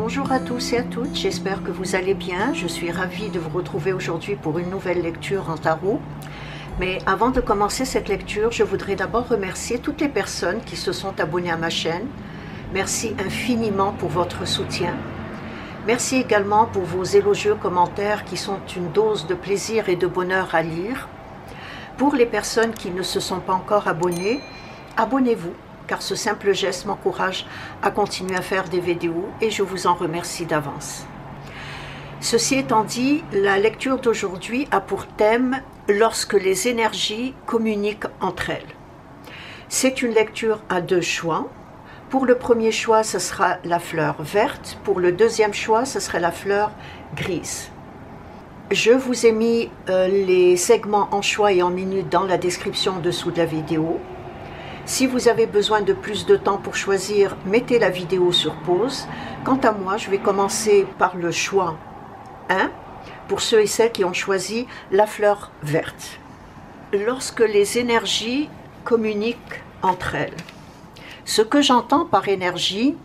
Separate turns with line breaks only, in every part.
Bonjour à tous et à toutes, j'espère que vous allez bien. Je suis ravie de vous retrouver aujourd'hui pour une nouvelle lecture en tarot. Mais avant de commencer cette lecture, je voudrais d'abord remercier toutes les personnes qui se sont abonnées à ma chaîne. Merci infiniment pour votre soutien. Merci également pour vos élogieux commentaires qui sont une dose de plaisir et de bonheur à lire. Pour les personnes qui ne se sont pas encore abonnées, abonnez-vous, car ce simple geste m'encourage à continuer à faire des vidéos et je vous en remercie d'avance. Ceci étant dit, la lecture d'aujourd'hui a pour thème « Lorsque les énergies communiquent entre elles ». C'est une lecture à deux choix. Pour le premier choix, ce sera la fleur verte. Pour le deuxième choix, ce sera la fleur grise. Je vous ai mis les segments en choix et en minutes dans la description en dessous de la vidéo. Si vous avez besoin de plus de temps pour choisir, mettez la vidéo sur pause. Quant à moi, je vais commencer par le choix 1, pour ceux et celles qui ont choisi la fleur verte. Lorsque les énergies communiquent entre elles. Ce que j'entends par énergie,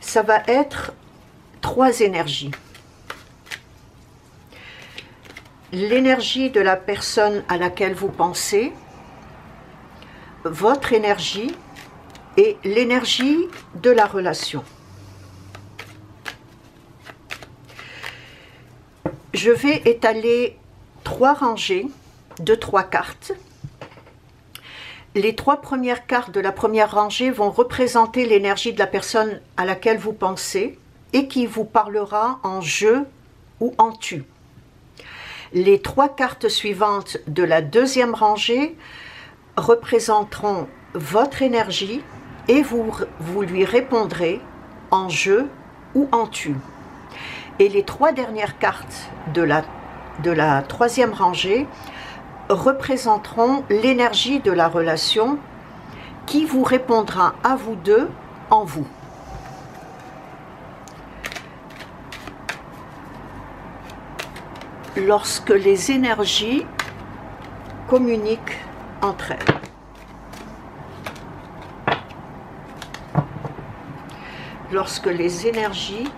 ça va être trois énergies. L'énergie de la personne à laquelle vous pensez, votre énergie et l'énergie de la relation. Je vais étaler trois rangées de trois cartes. Les trois premières cartes de la première rangée vont représenter l'énergie de la personne à laquelle vous pensez et qui vous parlera en je ou en tu. Les trois cartes suivantes de la deuxième rangée représenteront votre énergie et vous lui répondrez en je ou en tu. Et les trois dernières cartes de la troisième rangée représenteront l'énergie de la relation qui vous répondra à vous deux en vous. Lorsque les énergies communiquent entre elles. Lorsque les énergies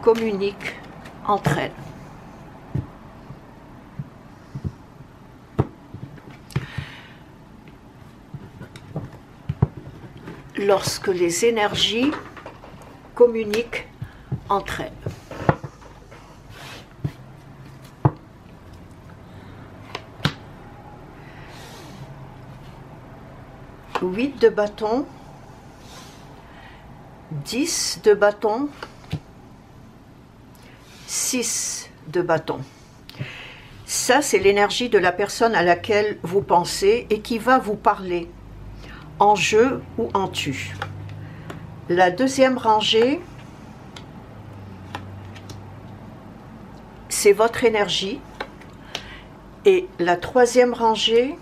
communiquent entre elles. Lorsque les énergies communiquent entre elles. Huit de bâton, 10 de bâton, 6 de bâton. Ça, c'est l'énergie de la personne à laquelle vous pensez et qui va vous parler en je ou en tu. La deuxième rangée, c'est votre énergie. Et la troisième rangée,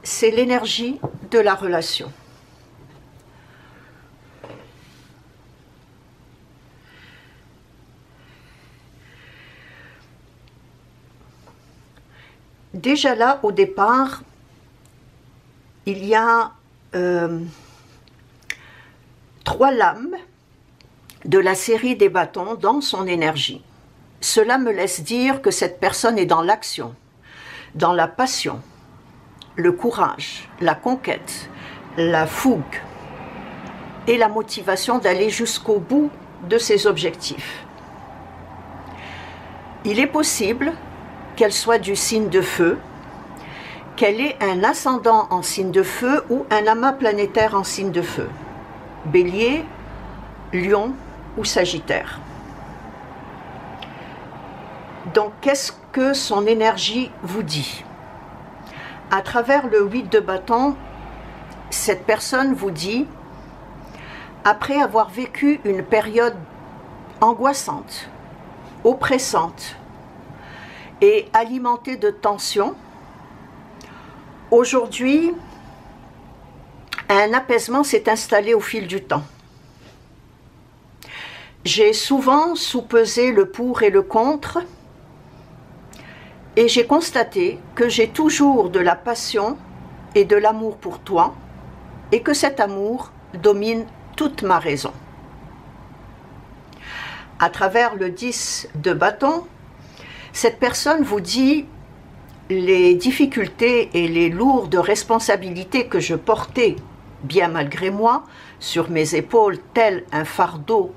c'est l'énergie de la relation. Déjà là, au départ, il y a trois lames de la série des bâtons dans son énergie. Cela me laisse dire que cette personne est dans l'action, dans la passion, le courage, la conquête, la fougue et la motivation d'aller jusqu'au bout de ses objectifs. Il est possible qu'elle soit du signe de feu, qu'elle ait un ascendant en signe de feu ou un amas planétaire en signe de feu, Bélier, Lion ou Sagittaire. Donc, qu'est-ce que son énergie vous dit? À travers le 8 de bâton, cette personne vous dit, après avoir vécu une période angoissante, oppressante et alimentée de tensions, aujourd'hui, un apaisement s'est installé au fil du temps. J'ai souvent soupesé le pour et le contre, et j'ai constaté que j'ai toujours de la passion et de l'amour pour toi, et que cet amour domine toute ma raison. À travers le 10 de bâton, cette personne vous dit les difficultés et les lourdes responsabilités que je portais, bien malgré moi, sur mes épaules, tel un fardeau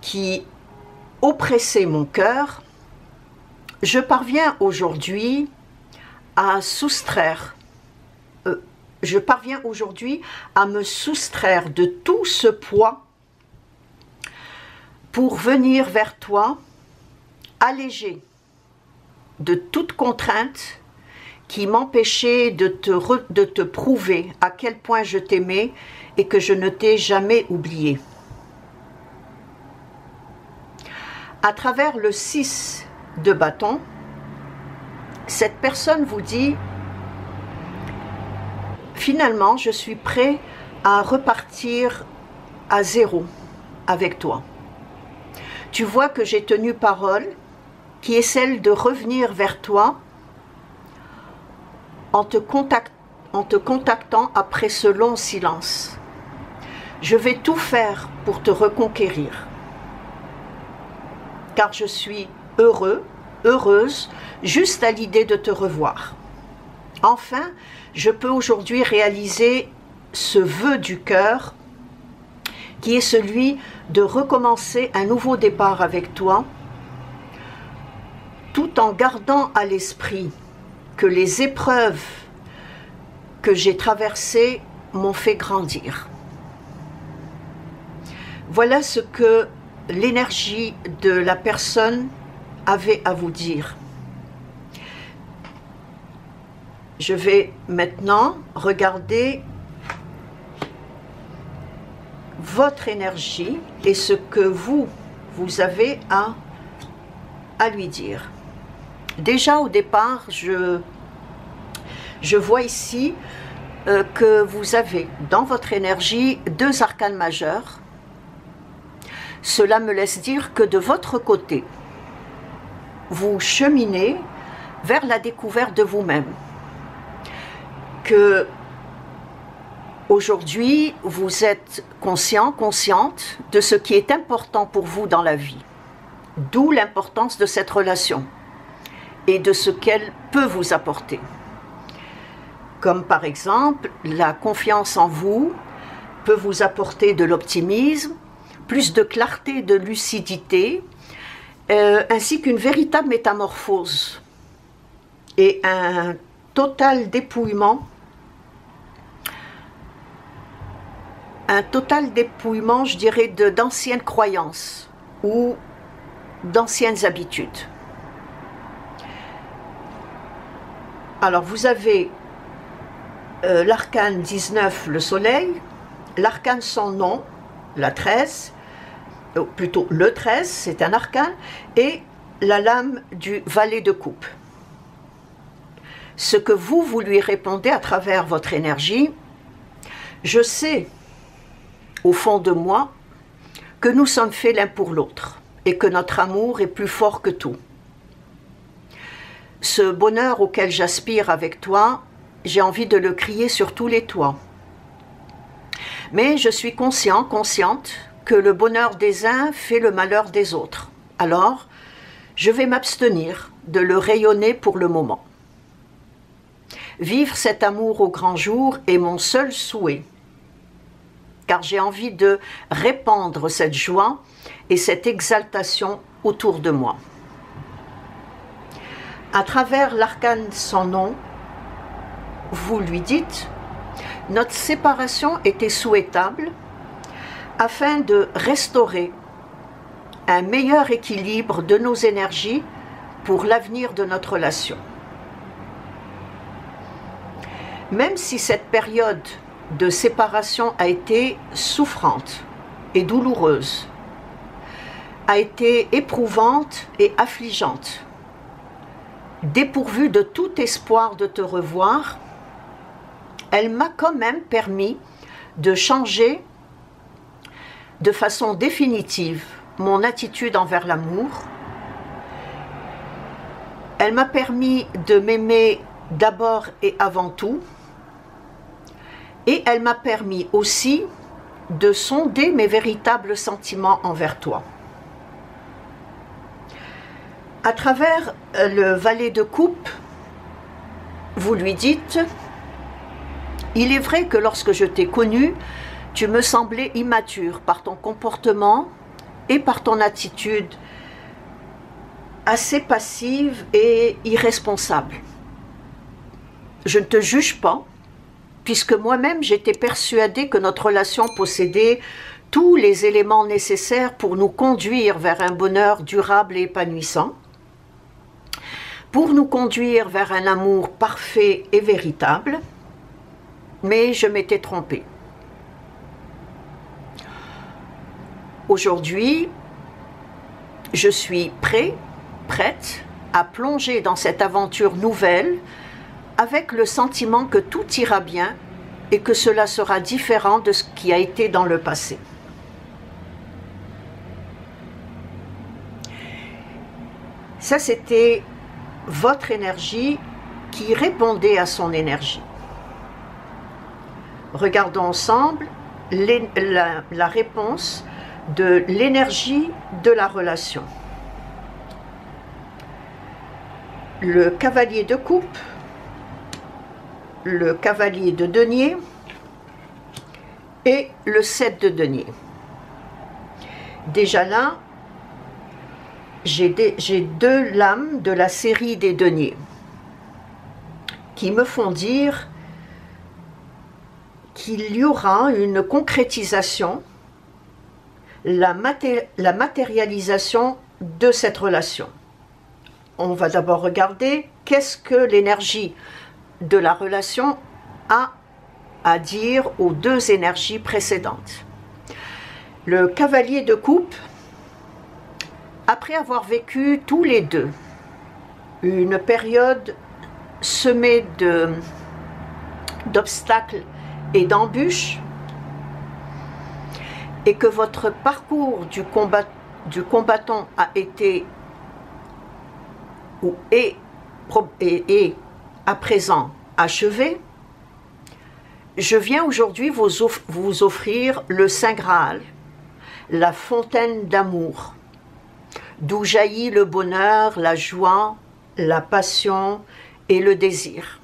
qui oppressait mon cœur. Je parviens aujourd'hui à me soustraire de tout ce poids pour venir vers toi, allégé de toute contrainte qui m'empêchait de te prouver à quel point je t'aimais et que je ne t'ai jamais oublié. À travers le 6 de bâton, cette personne vous dit « Finalement, je suis prêt à repartir à zéro avec toi. Tu vois que j'ai tenu parole, qui est celle de revenir vers toi en te contactant après ce long silence. Je vais tout faire pour te reconquérir, car je suis heureux, heureuse, juste à l'idée de te revoir. Enfin, je peux aujourd'hui réaliser ce vœu du cœur, qui est celui de recommencer un nouveau départ avec toi, tout en gardant à l'esprit que les épreuves que j'ai traversées m'ont fait grandir. Voilà ce que l'énergie de la personne avait à vous dire. Je vais maintenant regarder votre énergie et ce que vous avez à lui dire. Déjà au départ, je vois ici que vous avez dans votre énergie 2 arcanes majeurs. Cela me laisse dire que de votre côté, vous cheminez vers la découverte de vous-même. Que aujourd'hui, vous êtes conscient, consciente de ce qui est important pour vous dans la vie. D'où l'importance de cette relation et de ce qu'elle peut vous apporter. Comme par exemple, la confiance en vous peut vous apporter de l'optimisme, plus de clarté, de lucidité, ainsi qu'une véritable métamorphose et un total dépouillement, je dirais, d'anciennes croyances ou d'anciennes habitudes. Alors vous avez l'arcane 19, le soleil, l'arcane sans nom, la 13, plutôt le 13, c'est un arcane, et la lame du valet de coupe. Ce que vous lui répondez à travers votre énergie, je sais au fond de moi que nous sommes faits l'un pour l'autre et que notre amour est plus fort que tout. Ce bonheur auquel j'aspire avec toi, j'ai envie de le crier sur tous les toits. Mais je suis consciente que le bonheur des uns fait le malheur des autres. Alors, je vais m'abstenir de le rayonner pour le moment. Vivre cet amour au grand jour est mon seul souhait, car j'ai envie de répandre cette joie et cette exaltation autour de moi. À travers l'arcane sans nom, vous lui dites « Notre séparation était souhaitable afin de restaurer un meilleur équilibre de nos énergies pour l'avenir de notre relation. » Même si cette période de séparation a été souffrante et douloureuse, a été éprouvante et affligeante, dépourvue de tout espoir de te revoir, elle m'a quand même permis de changer de façon définitive mon attitude envers l'amour. Elle m'a permis de m'aimer d'abord et avant tout, et elle m'a permis aussi de sonder mes véritables sentiments envers toi. À travers le valet de coupe, vous lui dites: il est vrai que lorsque je t'ai connu, tu me semblais immature par ton comportement et par ton attitude assez passive et irresponsable. Je ne te juge pas, puisque moi-même j'étais persuadée que notre relation possédait tous les éléments nécessaires pour nous conduire vers un bonheur durable et épanouissant, pour nous conduire vers un amour parfait et véritable, mais je m'étais trompée. Aujourd'hui, je suis prête à plonger dans cette aventure nouvelle avec le sentiment que tout ira bien et que cela sera différent de ce qui a été dans le passé. Ça, c'était votre énergie qui répondait à son énergie. Regardons ensemble la réponse de l'énergie de la relation. Le cavalier de coupe, le cavalier de denier et le 7 de denier. Déjà là, j'ai deux lames de la série des deniers qui me font dire qu'il y aura une concrétisation, la matérialisation de cette relation. On va d'abord regarder qu'est-ce que l'énergie de la relation a à dire aux deux énergies précédentes. Le cavalier de coupe, après avoir vécu tous les deux une période semée d'obstacles et d'embûches, et que votre parcours du combattant a été ou est à présent achevé, je viens aujourd'hui vous offrir le Saint Graal, la fontaine d'amour, d'où jaillit le bonheur, la joie, la passion et le désir.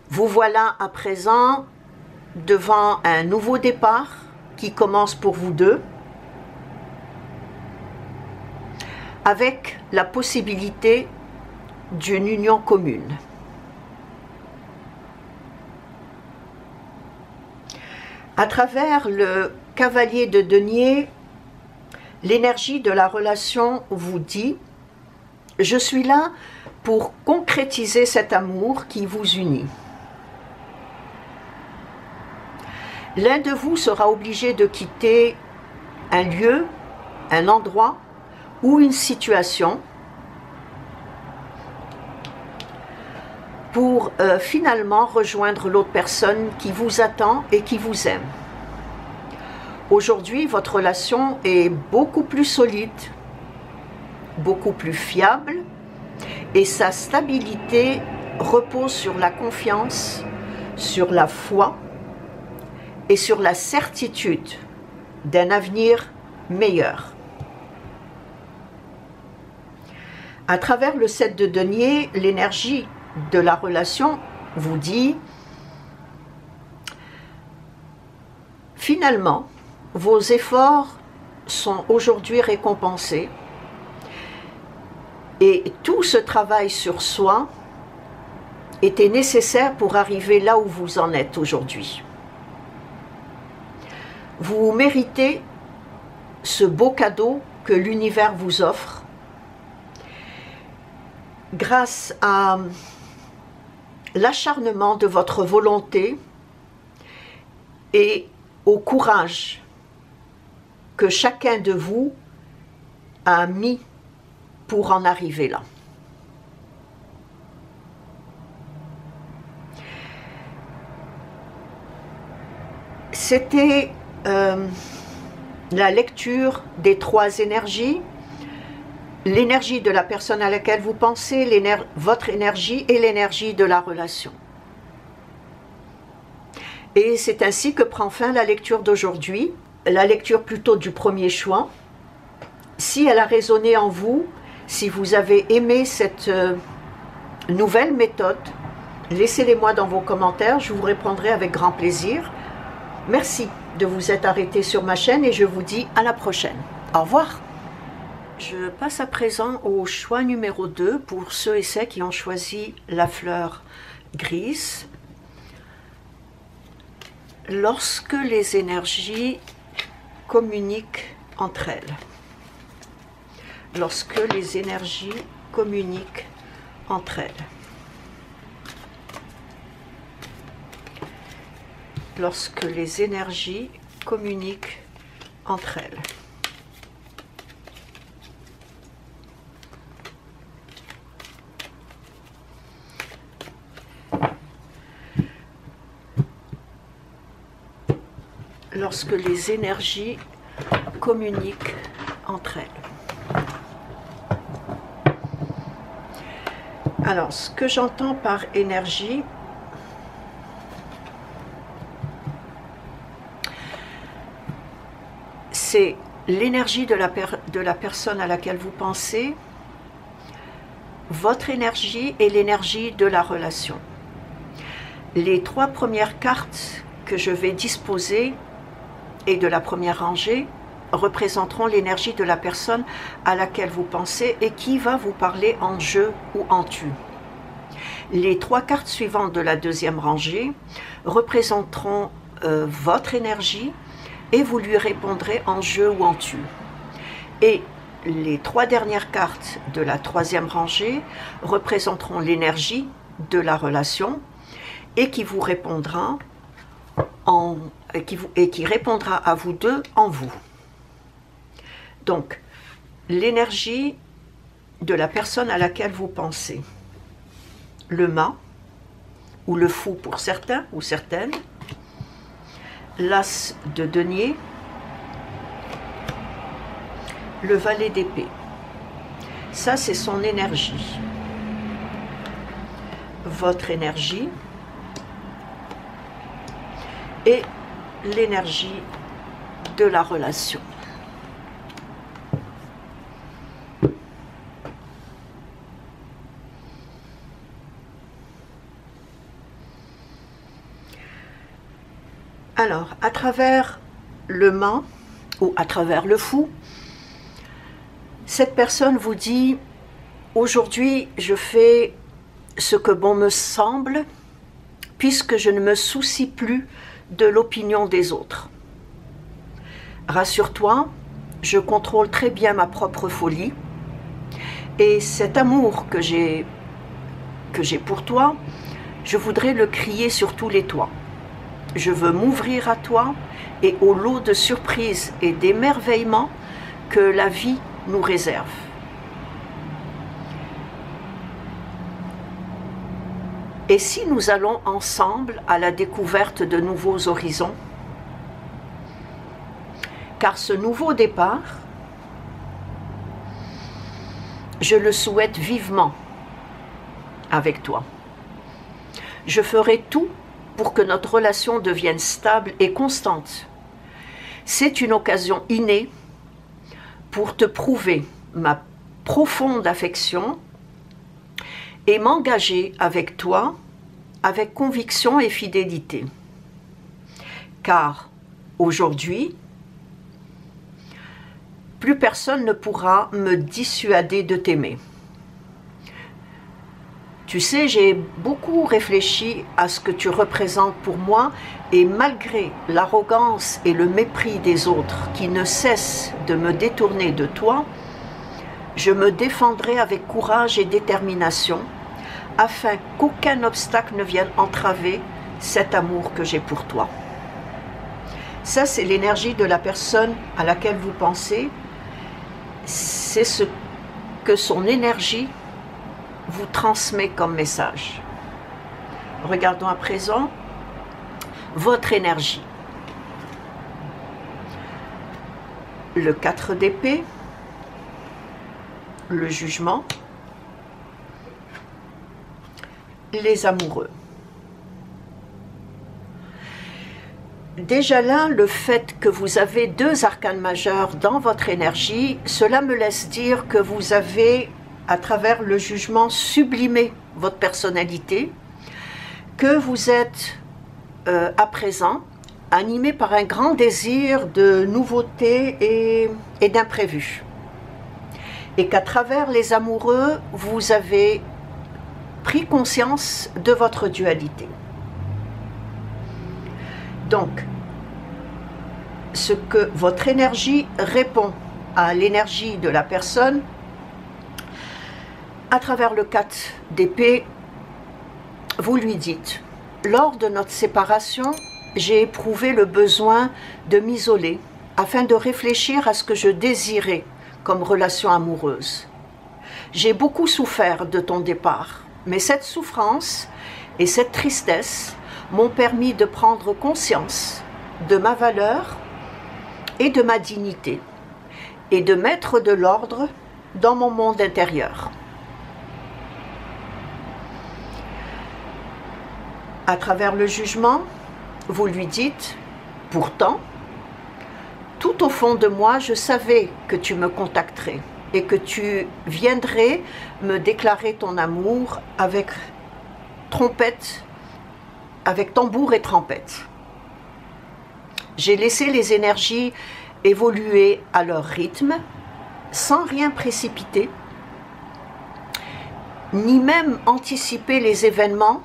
Vous voilà à présent devant un nouveau départ qui commence pour vous deux, avec la possibilité d'une union commune. À travers le cavalier de denier, l'énergie de la relation vous dit: je suis là pour concrétiser cet amour qui vous unit. L'un de vous sera obligé de quitter un lieu, un endroit ou une situation pour finalement rejoindre l'autre personne qui vous attend et qui vous aime. Aujourd'hui, votre relation est beaucoup plus solide, beaucoup plus fiable, et sa stabilité repose sur la confiance, sur la foi et sur la certitude d'un avenir meilleur. À travers le 7 de denier, l'énergie de la relation vous dit: finalement, vos efforts sont aujourd'hui récompensés et tout ce travail sur soi était nécessaire pour arriver là où vous en êtes aujourd'hui. Vous méritez ce beau cadeau que l'univers vous offre grâce à l'acharnement de votre volonté et au courage que chacun de vous a mis pour en arriver là. C'était la lecture des trois énergies, l'énergie de la personne à laquelle vous pensez, votre énergie et l'énergie de la relation. Et c'est ainsi que prend fin la lecture d'aujourd'hui, la lecture plutôt du premier choix. Si elle a résonné en vous, si vous avez aimé cette nouvelle méthode, laissez-les-moi dans vos commentaires, je vous répondrai avec grand plaisir. Merci de vous être arrêté sur ma chaîne et je vous dis à la prochaine. Au revoir. Je passe à présent au choix numéro 2 pour ceux et celles qui ont choisi la fleur grise. Lorsque les énergies communiquent entre elles. Lorsque les énergies communiquent entre elles. Lorsque les énergies communiquent entre elles. Lorsque les énergies communiquent entre elles. Alors, ce que j'entends par énergie, c'est l'énergie de la personne à laquelle vous pensez, votre énergie et l'énergie de la relation. Les 3 premières cartes que je vais disposer et de la première rangée représenteront l'énergie de la personne à laquelle vous pensez et qui va vous parler en je ou en tu. Les 3 cartes suivantes de la deuxième rangée représenteront votre énergie et vous lui répondrez en je ou en tu. Et les 3 dernières cartes de la troisième rangée représenteront l'énergie de la relation et qui vous répondra qui répondra à vous deux en vous. Donc, l'énergie de la personne à laquelle vous pensez. Le mât, ou le fou pour certains ou certaines. L'as de denier. Le valet d'épée. Ça, c'est son énergie. Votre énergie. Et l'énergie de la relation. Alors, à travers le mât ou à travers le fou, cette personne vous dit « Aujourd'hui, je fais ce que bon me semble, puisque je ne me soucie plus de l'opinion des autres. Rassure-toi, je contrôle très bien ma propre folie et cet amour que j'ai pour toi, je voudrais le crier sur tous les toits. Je veux m'ouvrir à toi et au lot de surprises et d'émerveillements que la vie nous réserve. Et si nous allons ensemble à la découverte de nouveaux horizons? Car ce nouveau départ, je le souhaite vivement avec toi. Je ferai tout pour que notre relation devienne stable et constante. C'est une occasion innée pour te prouver ma profonde affection et m'engager avec toi avec conviction et fidélité. Car aujourd'hui, plus personne ne pourra me dissuader de t'aimer. Tu sais, j'ai beaucoup réfléchi à ce que tu représentes pour moi et malgré l'arrogance et le mépris des autres qui ne cessent de me détourner de toi, je me défendrai avec courage et détermination afin qu'aucun obstacle ne vienne entraver cet amour que j'ai pour toi. Ça, c'est l'énergie de la personne à laquelle vous pensez. C'est ce que son énergie vous transmet comme message. Regardons à présent votre énergie. Le 4 d'épée, le jugement, les amoureux. Déjà là, le fait que vous avez 2 arcanes majeurs dans votre énergie, cela me laisse dire que vous avez, à travers le jugement, sublimé votre personnalité, que vous êtes à présent animé par un grand désir de nouveauté et d'imprévu. Et qu'à travers les amoureux, vous avez pris conscience de votre dualité. Donc, ce que votre énergie répond à l'énergie de la personne, à travers le 4 d'épée, vous lui dites, lors de notre séparation, j'ai éprouvé le besoin de m'isoler afin de réfléchir à ce que je désirais comme relation amoureuse. J'ai beaucoup souffert de ton départ, mais cette souffrance et cette tristesse m'ont permis de prendre conscience de ma valeur et de ma dignité, et de mettre de l'ordre dans mon monde intérieur. À travers le jugement, vous lui dites, pourtant, tout au fond de moi, je savais que tu me contacterais et que tu viendrais me déclarer ton amour avec trompette, avec tambour et trompette. J'ai laissé les énergies évoluer à leur rythme, sans rien précipiter, ni même anticiper les événements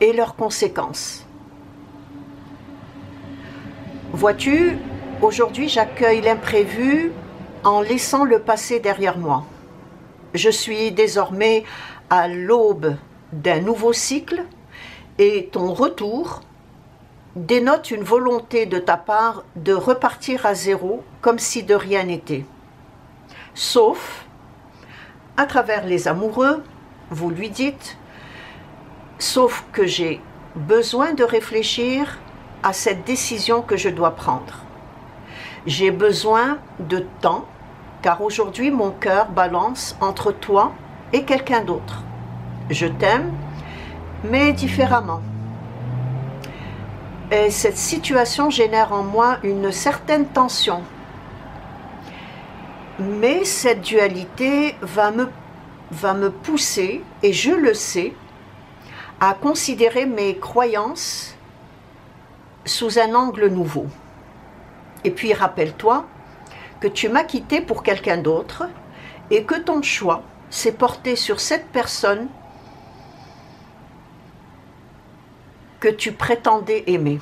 et leurs conséquences. Vois-tu, aujourd'hui j'accueille l'imprévu en laissant le passé derrière moi. Je suis désormais à l'aube d'un nouveau cycle et ton retour dénote une volonté de ta part de repartir à zéro comme si de rien n'était. Sauf, à travers les amoureux, vous lui dites, sauf que j'ai besoin de réfléchir à cette décision que je dois prendre. J'ai besoin de temps, car aujourd'hui mon cœur balance entre toi et quelqu'un d'autre. Je t'aime, mais différemment. Et cette situation génère en moi une certaine tension. Mais cette dualité va me pousser, et je le sais, à considérer mes croyances sous un angle nouveau. Et puis rappelle-toi que tu m'as quitté pour quelqu'un d'autre et que ton choix s'est porté sur cette personne que tu prétendais aimer.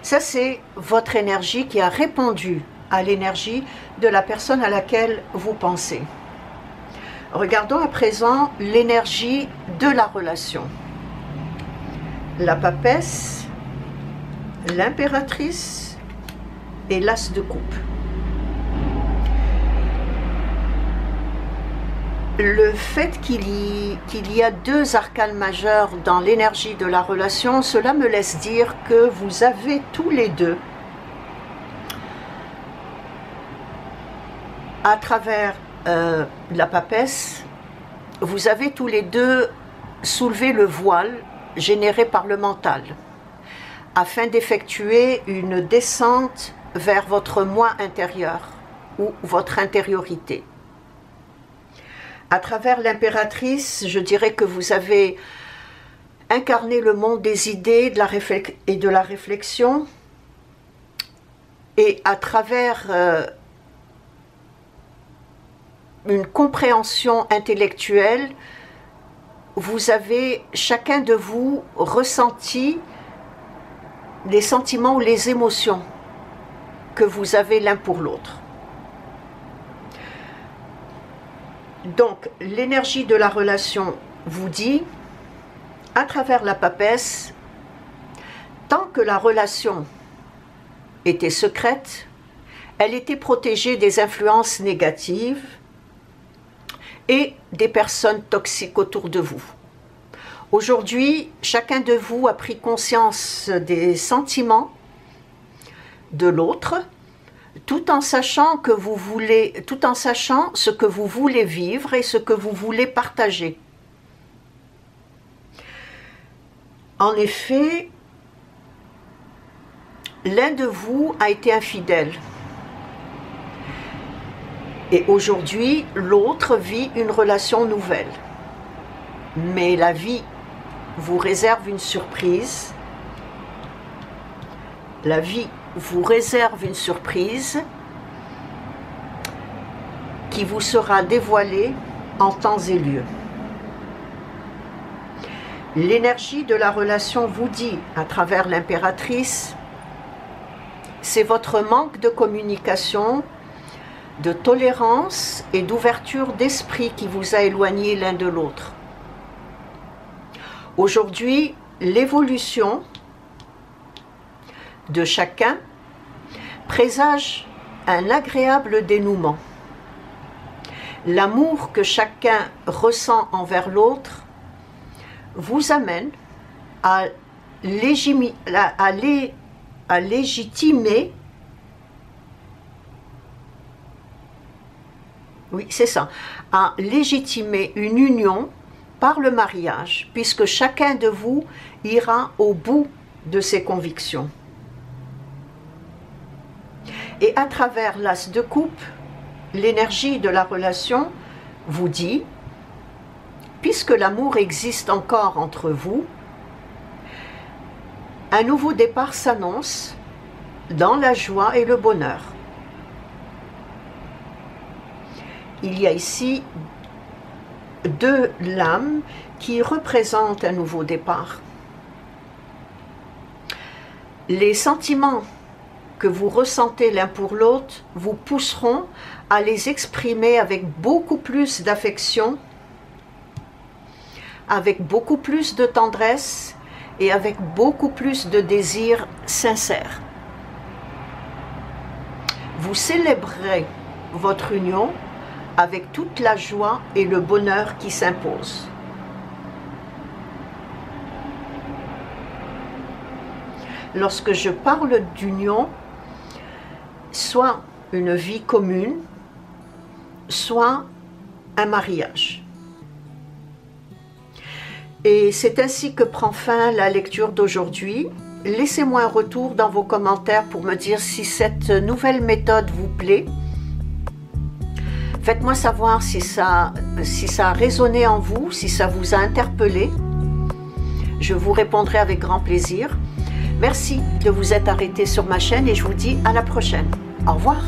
Ça, c'est votre énergie qui a répondu à l'énergie de la personne à laquelle vous pensez. Regardons à présent l'énergie de la relation. La papesse, l'impératrice et l'as de coupe. Le fait qu'il y a 2 arcanes majeurs dans l'énergie de la relation, cela me laisse dire que vous avez tous les deux, à travers la papesse, vous avez tous les deux soulevé le voile généré par le mental, afin d'effectuer une descente vers votre moi intérieur ou votre intériorité. À travers l'impératrice, je dirais que vous avez incarné le monde des idées et de la réflexion, et à travers une compréhension intellectuelle, vous avez chacun de vous ressenti les sentiments ou les émotions que vous avez l'un pour l'autre. Donc, l'énergie de la relation vous dit, à travers la papesse, tant que la relation était secrète, elle était protégée des influences négatives et des personnes toxiques autour de vous. Aujourd'hui, chacun de vous a pris conscience des sentiments de l'autre, tout en sachant ce que vous voulez vivre et ce que vous voulez partager. En effet, l'un de vous a été infidèle. Et aujourd'hui, l'autre vit une relation nouvelle. Mais la vie vous réserve une surprise. La vie vous réserve une surprise qui vous sera dévoilée en temps et lieu. L'énergie de la relation vous dit, à travers l'impératrice, c'est votre manque de communication, de tolérance et d'ouverture d'esprit qui vous a éloigné l'un de l'autre. Aujourd'hui, l'évolution de chacun présage un agréable dénouement. L'amour que chacun ressent envers l'autre vous amène à légitimer à légitimer une union par le mariage, puisque chacun de vous ira au bout de ses convictions. Et à travers l'as de coupe, l'énergie de la relation vous dit, puisque l'amour existe encore entre vous, un nouveau départ s'annonce dans la joie et le bonheur. Il y a ici deux lames qui représentent un nouveau départ. Les sentiments que vous ressentez l'un pour l'autre vous pousseront à les exprimer avec beaucoup plus d'affection, avec beaucoup plus de tendresse et avec beaucoup plus de désir sincère. Vous célébrerez votre union avec toute la joie et le bonheur qui s'imposent. Lorsque je parle d'union, soit une vie commune, soit un mariage. Et c'est ainsi que prend fin la lecture d'aujourd'hui. Laissez-moi un retour dans vos commentaires pour me dire si cette nouvelle méthode vous plaît. Faites-moi savoir si ça a résonné en vous, si ça vous a interpellé. Je vous répondrai avec grand plaisir. Merci de vous être arrêté sur ma chaîne et je vous dis à la prochaine. Au revoir.